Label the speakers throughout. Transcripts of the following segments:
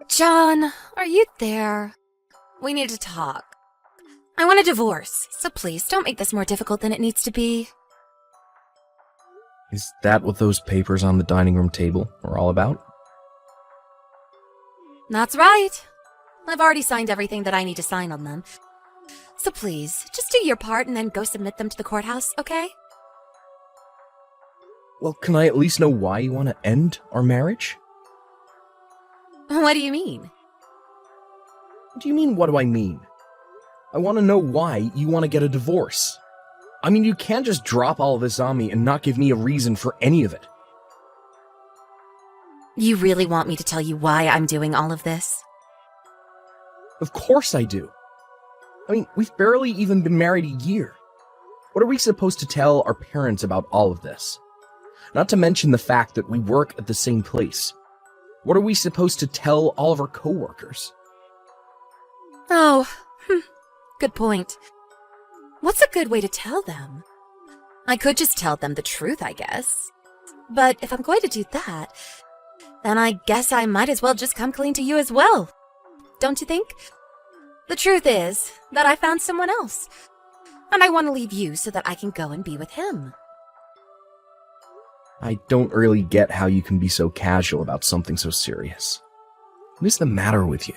Speaker 1: John, are you there? We need to talk. I want a divorce, so please don't make this more difficult than it needs to be.
Speaker 2: Is that what those papers on the dining room table are all about?
Speaker 1: That's right. I've already signed everything that I need to sign on them. So please, just do your part and then go submit them to the courthouse, okay?
Speaker 2: Well, can I at least know why you want to end our marriage?
Speaker 1: What do you mean?
Speaker 2: What do you mean, what do I mean? I want to know why you want to get a divorce. I mean, you can't just drop all of this on me and not give me a reason for any of it.
Speaker 1: You really want me to tell you why I'm doing all of this?
Speaker 2: Of course I do. I mean, we've barely even been married a year. What are we supposed to tell our parents about all of this? Not to mention the fact that we work at the same place. What are we supposed to tell all of our coworkers?
Speaker 1: Oh, good point. What's a good way to tell them? I could just tell them the truth, I guess. But if I'm going to do that, then I guess I might as well just come clean to you as well. Don't you think? The truth is that I found someone else, and I want to leave you so that I can go and be with him.
Speaker 2: I don't really get how you can be so casual about something so serious. What is the matter with you?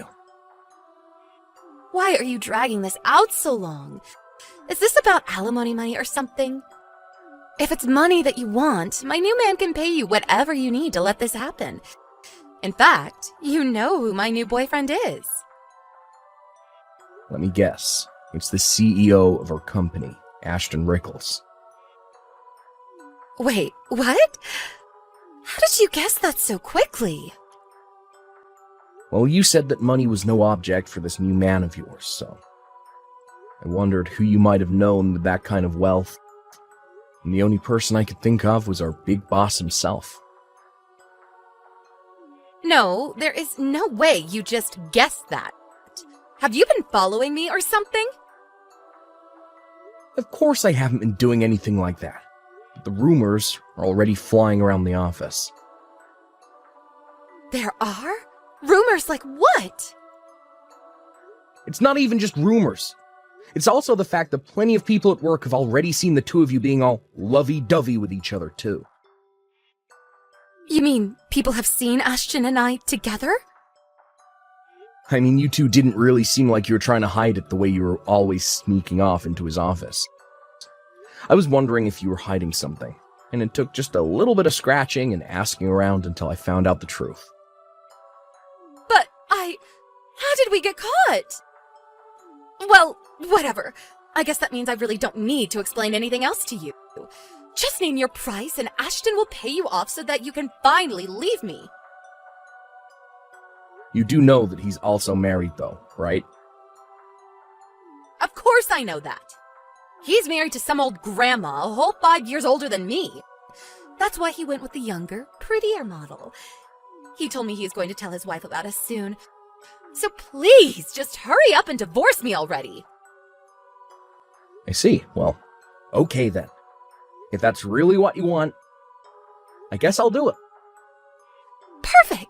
Speaker 1: Why are you dragging this out so long? Is this about alimony money or something? If it's money that you want, my new man can pay you whatever you need to let this happen. In fact, you know who my new boyfriend is.
Speaker 2: Let me guess. It's the CEO of our company, Ashton Rickles.
Speaker 1: Wait, what? How did you guess that so quickly?
Speaker 2: Well, you said that money was no object for this new man of yours, so I wondered who you might have known with that kind of wealth. And the only person I could think of was our big boss himself.
Speaker 1: No, there is no way you just guessed that. Have you been following me or something?
Speaker 2: Of course I haven't been doing anything like that. But the rumors are already flying around the office.
Speaker 1: There are? Rumors like what?
Speaker 2: It's not even just rumors. It's also the fact that plenty of people at work have already seen the two of you being all lovey-dovey with each other, too.
Speaker 1: You mean people have seen Ashton and I together?
Speaker 2: I mean, you two didn't really seem like you were trying to hide it the way you were always sneaking off into his office. I was wondering if you were hiding something, and it took just a little bit of scratching and asking around until I found out the truth.
Speaker 1: But how did we get caught? Well, whatever. I guess that means I really don't need to explain anything else to you. Just name your price and Ashton will pay you off so that you can finally leave me.
Speaker 2: You do know that he's also married, though, right?
Speaker 1: Of course I know that. He's married to some old grandma, a whole 5 years older than me. That's why he went with the younger, prettier model. He told me he is going to tell his wife about us soon. So please, just hurry up and divorce me already.
Speaker 2: I see. Well, okay then. If that's really what you want, I guess I'll do it.
Speaker 1: Perfect!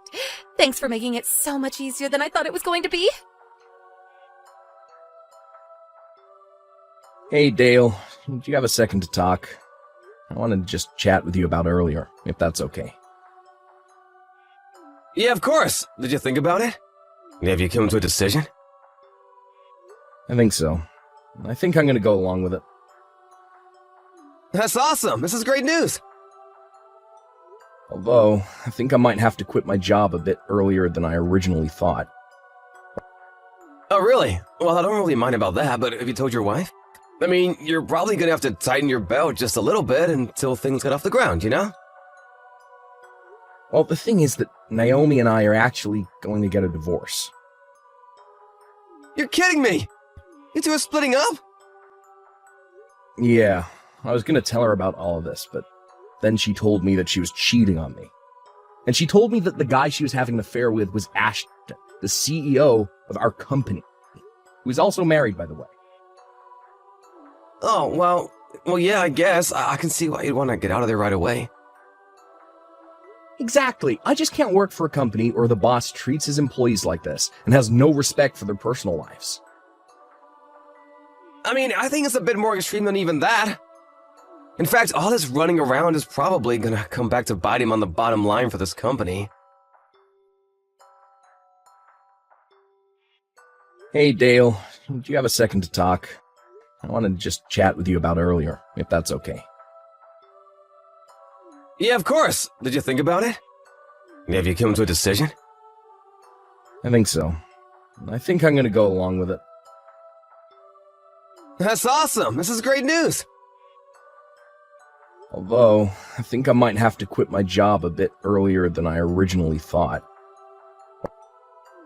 Speaker 1: Thanks for making it so much easier than I thought it was going to be.
Speaker 2: Hey, Dale. Do you have a second to talk? I wanted to just chat with you about earlier, if that's okay.
Speaker 3: Yeah, of course. Did you think about it? Have you come to a decision?
Speaker 2: I think so. I think I'm gonna go along with it.
Speaker 3: That's awesome. This is great news.
Speaker 2: Although, I think I might have to quit my job a bit earlier than I originally thought.
Speaker 3: Oh, really? Well, I don't really mind about that, but have you told your wife? I mean, you're probably gonna have to tighten your belt just a little bit until things get off the ground, you know?
Speaker 2: Well, the thing is that Naomi and I are actually going to get a divorce.
Speaker 3: You're kidding me! You two are splitting up?
Speaker 2: Yeah, I was gonna tell her about all of this, but then she told me that she was cheating on me. And she told me that the guy she was having an affair with was Ashton, the CEO of our company, who is also married, by the way.
Speaker 3: Oh, well, yeah, I guess. I can see why you'd want to get out of there right away.
Speaker 2: Exactly. I just can't work for a company where the boss treats his employees like this and has no respect for their personal lives.
Speaker 3: I mean, I think it's a bit more extreme than even that. In fact, all this running around is probably gonna come back to bite him on the bottom line for this company.
Speaker 2: Hey, Dale. Do you have a second to talk? I wanted to just chat with you about earlier, if that's okay.
Speaker 3: Yeah, of course. Did you think about it? Have you come to a decision?
Speaker 2: I think so. I think I'm gonna go along with it.
Speaker 3: That's awesome. This is great news.
Speaker 2: Although, I think I might have to quit my job a bit earlier than I originally thought.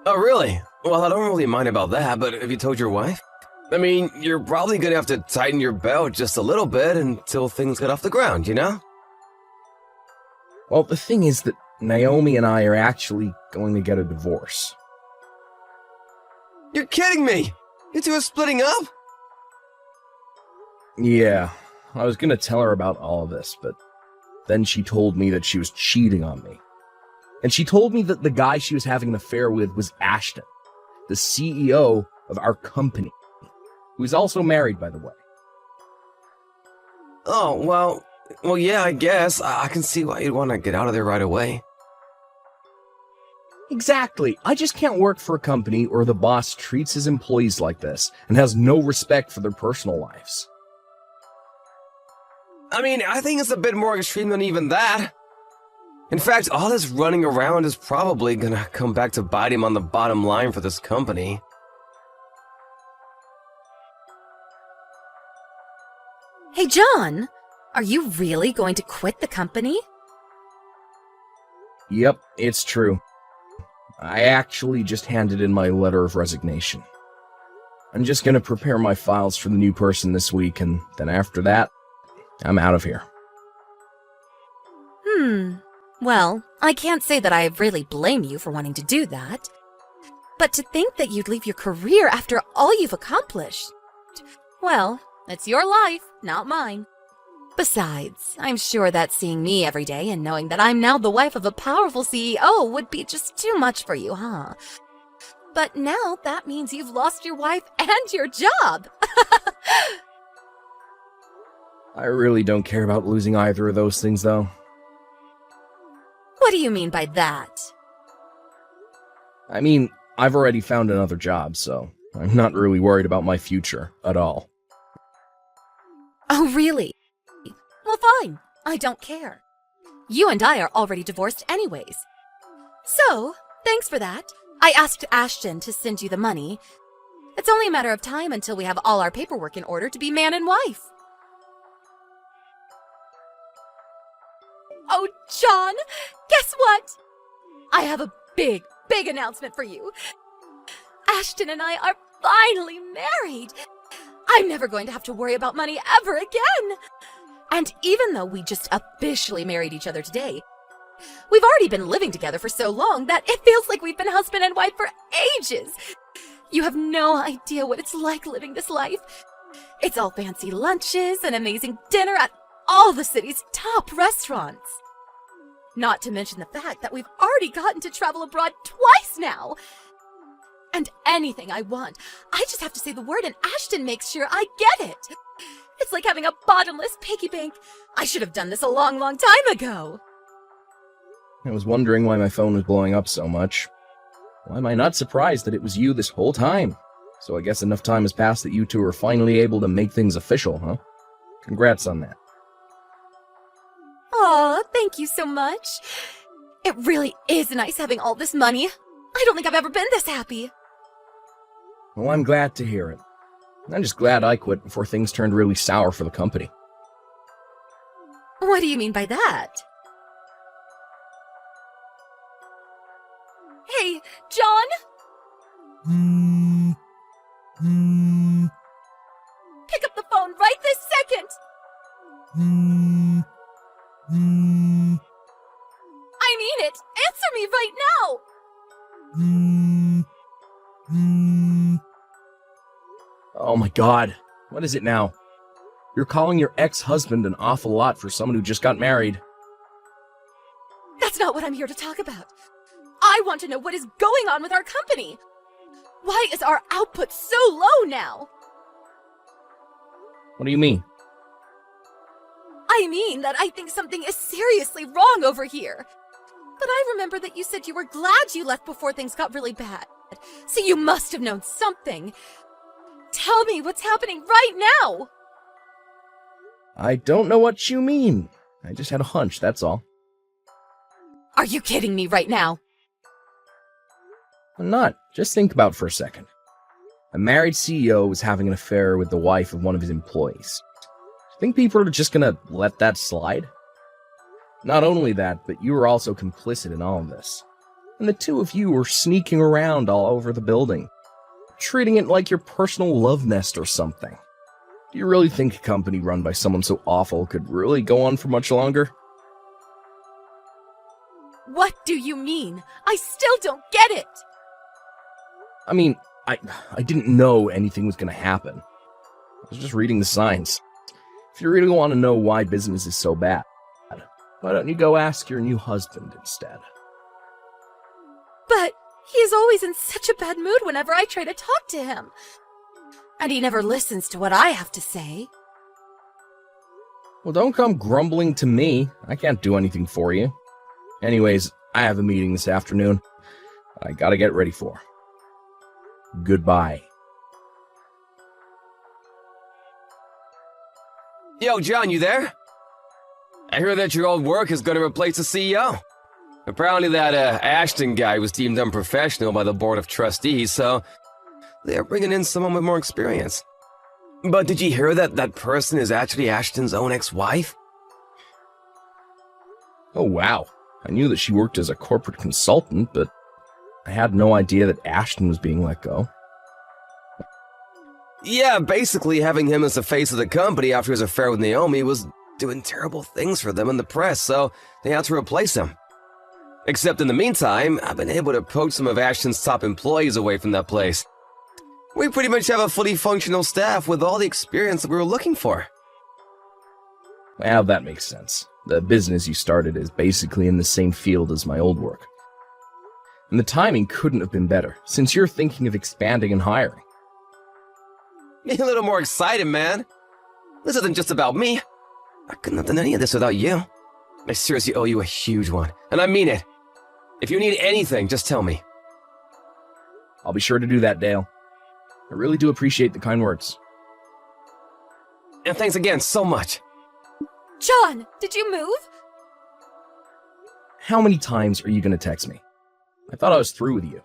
Speaker 3: Oh, really? Well, I don't really mind about that, but have you told your wife? I mean, you're probably gonna have to tighten your belt just a little bit until things get off the ground, you know?
Speaker 2: Well, the thing is that Naomi and I are actually going to get a divorce.
Speaker 3: You're kidding me! You two are splitting up?
Speaker 2: Yeah, I was gonna tell her about all of this, but then she told me that she was cheating on me. And she told me that the guy she was having an affair with was Ashton, the CEO of our company, who is also married, by the way.
Speaker 3: Oh, well, yeah, I guess. I can see why you'd want to get out of there right away.
Speaker 2: Exactly. I just can't work for a company where the boss treats his employees like this and has no respect for their personal lives.
Speaker 3: I mean, I think it's a bit more extreme than even that. In fact, all this running around is probably gonna come back to bite him on the bottom line for this company.
Speaker 1: Hey, John, are you really going to quit the company?
Speaker 2: Yep, it's true. I actually just handed in my letter of resignation. I'm just gonna prepare my files for the new person this week, and then after that, I'm out of here.
Speaker 1: Well, I can't say that I really blame you for wanting to do that. But to think that you'd leave your career after all you've accomplished. Well, it's your life, not mine. Besides, I'm sure that seeing me every day and knowing that I'm now the wife of a powerful CEO would be just too much for you, huh? But now that means you've lost your wife and your job.
Speaker 2: I really don't care about losing either of those things, though.
Speaker 1: What do you mean by that?
Speaker 2: I mean, I've already found another job, so I'm not really worried about my future at all.
Speaker 1: Oh, really? Well, fine. I don't care. You and I are already divorced anyways. So, thanks for that. I asked Ashton to send you the money. It's only a matter of time until we have all our paperwork in order to be man and wife. Oh, John, guess what? I have a big announcement for you. Ashton and I are finally married. I'm never going to have to worry about money ever again. And even though we just officially married each other today, we've already been living together for so long that it feels like we've been husband and wife for ages. You have no idea what it's like living this life. It's all fancy lunches and amazing dinner at all the city's top restaurants. Not to mention the fact that we've already gotten to travel abroad twice now. And anything I want, I just have to say the word and Ashton makes sure I get it. It's like having a bottomless piggy bank. I should have done this a long time ago.
Speaker 2: I was wondering why my phone was blowing up so much. Why am I not surprised that it was you this whole time? So I guess enough time has passed that you two are finally able to make things official, huh? Congrats on that.
Speaker 1: Aw, thank you so much. It really is nice having all this money. I don't think I've ever been this happy.
Speaker 2: Well, I'm glad to hear it. I'm just glad I quit before things turned really sour for the company.
Speaker 1: What do you mean by that? Hey, John? Pick up the phone right this second! I mean it! Answer me right now!
Speaker 2: Oh my god, what is it now? You're calling your ex-husband an awful lot for someone who just got married.
Speaker 1: That's not what I'm here to talk about. I want to know what is going on with our company. Why is our output so low now?
Speaker 2: What do you mean?
Speaker 1: I mean that I think something is seriously wrong over here. But I remember that you said you were glad you left before things got really bad. So you must have known something. Tell me what's happening right now!
Speaker 2: I don't know what you mean. I just had a hunch, that's all.
Speaker 1: Are you kidding me right now?
Speaker 2: I'm not. Just think about it for a second. A married CEO was having an affair with the wife of one of his employees. Think people are just gonna let that slide? Not only that, but you were also complicit in all of this. And the two of you were sneaking around all over the building, treating it like your personal love nest or something. Do you really think a company run by someone so awful could really go on for much longer?
Speaker 1: What do you mean? I still don't get it!
Speaker 2: I mean, I didn't know anything was gonna happen. I was just reading the signs. If you really want to know why business is so bad, why don't you go ask your new husband instead?
Speaker 1: But he is always in such a bad mood whenever I try to talk to him. And he never listens to what I have to say.
Speaker 2: Well, don't come grumbling to me. I can't do anything for you. Anyways, I have a meeting this afternoon I gotta get ready for. Goodbye.
Speaker 3: Yo, John, you there? I hear that your old work is going to replace the CEO. Apparently that Ashton guy was deemed unprofessional by the Board of Trustees, so they're bringing in someone with more experience. But did you hear that that person is actually Ashton's own ex-wife?
Speaker 2: Oh, wow. I knew that she worked as a corporate consultant, but I had no idea that Ashton was being let go.
Speaker 3: Yeah, basically having him as the face of the company after his affair with Naomi was doing terrible things for them in the press, so they had to replace him. Except in the meantime, I've been able to poach some of Ashton's top employees away from that place. We pretty much have a fully functional staff with all the experience that we were looking for.
Speaker 2: Well, that makes sense. The business you started is basically in the same field as my old work. And the timing couldn't have been better, since you're thinking of expanding and hiring.
Speaker 3: Be a little more excited, man. This isn't just about me. I couldn't have done any of this without you. I seriously owe you a huge one, and I mean it. If you need anything, just tell me.
Speaker 2: I'll be sure to do that, Dale. I really do appreciate the kind words.
Speaker 3: And thanks again so much.
Speaker 1: John, did you move?
Speaker 2: How many times are you going to text me? I thought I was through with you.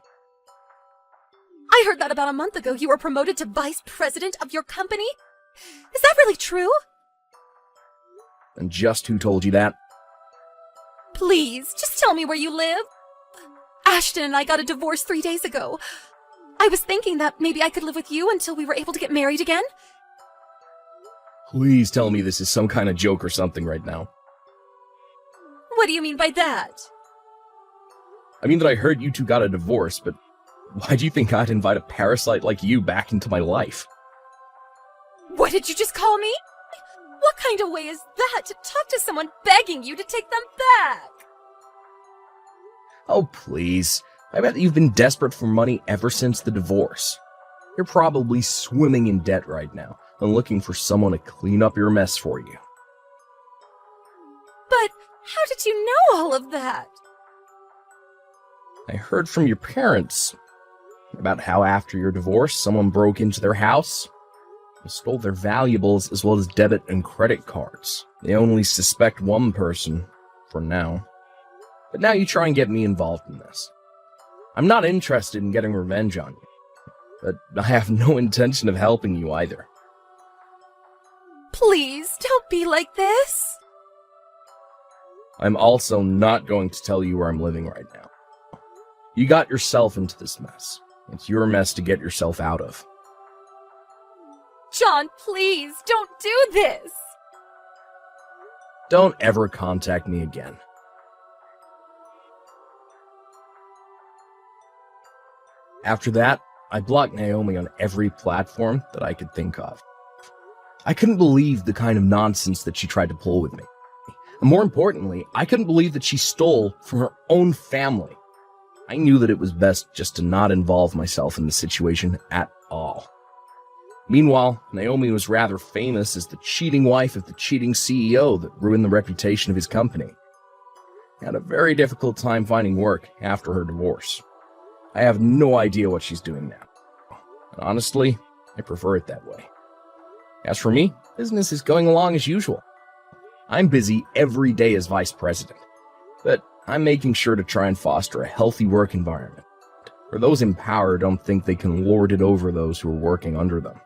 Speaker 1: I heard that about a month ago you were promoted to vice president of your company. Is that really true?
Speaker 2: And just who told you that?
Speaker 1: Please, just tell me where you live. Ashton and I got a divorce 3 days ago. I was thinking that maybe I could live with you until we were able to get married again.
Speaker 2: Please tell me this is some kind of joke or something right now.
Speaker 1: What do you mean by that?
Speaker 2: I mean that I heard you two got a divorce, but why do you think I'd invite a parasite like you back into my life?
Speaker 1: What did you just call me? What kind of way is that to talk to someone begging you to take them back?
Speaker 2: Oh, please. I bet you've been desperate for money ever since the divorce. You're probably swimming in debt right now and looking for someone to clean up your mess for you.
Speaker 1: But how did you know all of that?
Speaker 2: I heard from your parents about how after your divorce, someone broke into their house and stole their valuables as well as debit and credit cards. They only suspect one person for now. But now you try and get me involved in this. I'm not interested in getting revenge on you, but I have no intention of helping you either.
Speaker 1: Please, don't be like this.
Speaker 2: I'm also not going to tell you where I'm living right now. You got yourself into this mess. It's your mess to get yourself out of.
Speaker 1: John, please, don't do this.
Speaker 2: Don't ever contact me again. After that, I blocked Naomi on every platform that I could think of. I couldn't believe the kind of nonsense that she tried to pull with me. And more importantly, I couldn't believe that she stole from her own family. I knew that it was best just to not involve myself in the situation at all. Meanwhile, Naomi was rather famous as the cheating wife of the cheating CEO that ruined the reputation of his company. Had a very difficult time finding work after her divorce. I have no idea what she's doing now. And honestly, I prefer it that way. As for me, business is going along as usual. I'm busy every day as vice president, but I'm making sure to try and foster a healthy work environment where those in power don't think they can lord it over those who are working under them.